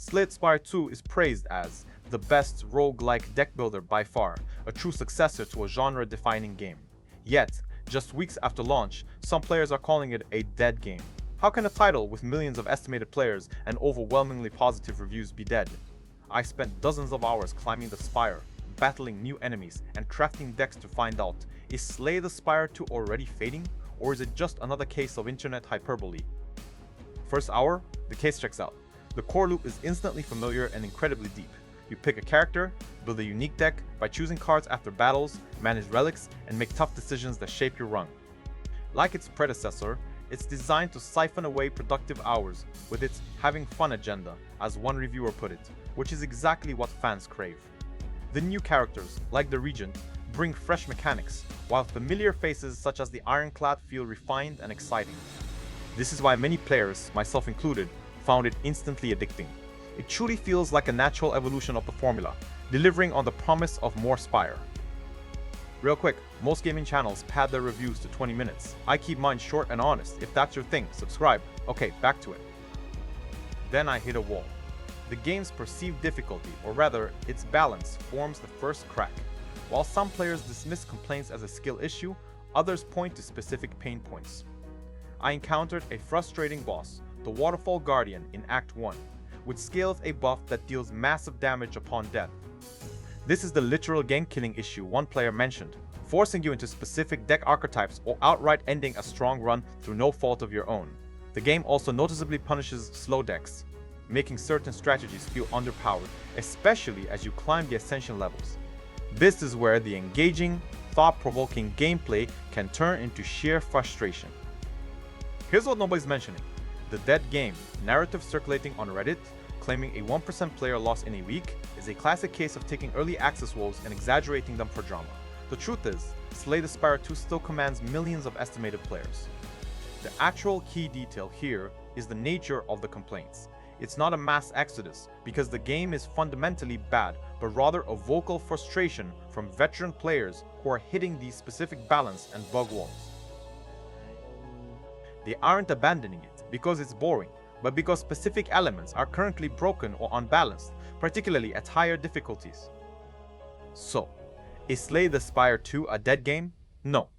Slay the Spire 2 is praised as the best roguelike deck builder by far, a true successor to a genre-defining game. Yet, just weeks after launch, some players are calling it a dead game. How can a title with millions of estimated players and overwhelmingly positive reviews be dead? I spent dozens of hours climbing the spire, battling new enemies, and crafting decks to find out, is Slay the Spire 2 already fading, or is it just another case of internet hyperbole? First hour, the case checks out. The core loop is instantly familiar and incredibly deep. You pick a character, build a unique deck by choosing cards after battles, manage relics, and make tough decisions that shape your run. Like its predecessor, it's designed to siphon away productive hours with its having fun agenda, as one reviewer put it, which is exactly what fans crave. The new characters, like the Regent, bring fresh mechanics, while familiar faces such as the Ironclad feel refined and exciting. This is why many players, myself included, found it instantly addicting. It truly feels like a natural evolution of the formula, delivering on the promise of more Spire. Real quick, most gaming channels pad their reviews to 20 minutes. I keep mine short and honest. If that's your thing, subscribe. Okay, back to it. Then I hit a wall. The game's perceived difficulty, or rather, its balance, forms the first crack. While some players dismiss complaints as a skill issue, others point to specific pain points. I encountered a frustrating boss, the Waterfall Guardian in Act 1, which scales a buff that deals massive damage upon death. This is the literal game-killing issue one player mentioned, forcing you into specific deck archetypes or outright ending a strong run through no fault of your own. The game also noticeably punishes slow decks, making certain strategies feel underpowered, especially as you climb the ascension levels. This is where the engaging, thought-provoking gameplay can turn into sheer frustration. Here's what nobody's mentioning. The dead game, narrative circulating on Reddit, claiming a 1% player loss in a week, is a classic case of taking early access woes and exaggerating them for drama. The truth is, Slay the Spire 2 still commands millions of estimated players. The actual key detail here is the nature of the complaints. It's not a mass exodus, because the game is fundamentally bad, but rather a vocal frustration from veteran players who are hitting these specific balance and bug walls. They aren't abandoning it because it's boring, but because specific elements are currently broken or unbalanced, particularly at higher difficulties. So, is Slay the Spire 2 a dead game? No.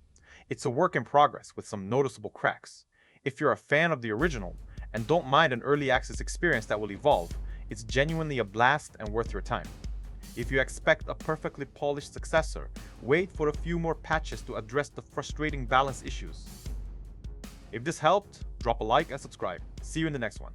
It's a work in progress with some noticeable cracks. If you're a fan of the original, and don't mind an early access experience that will evolve, it's genuinely a blast and worth your time. If you expect a perfectly polished successor, wait for a few more patches to address the frustrating balance issues. If this helped, drop a like and subscribe. See you in the next one.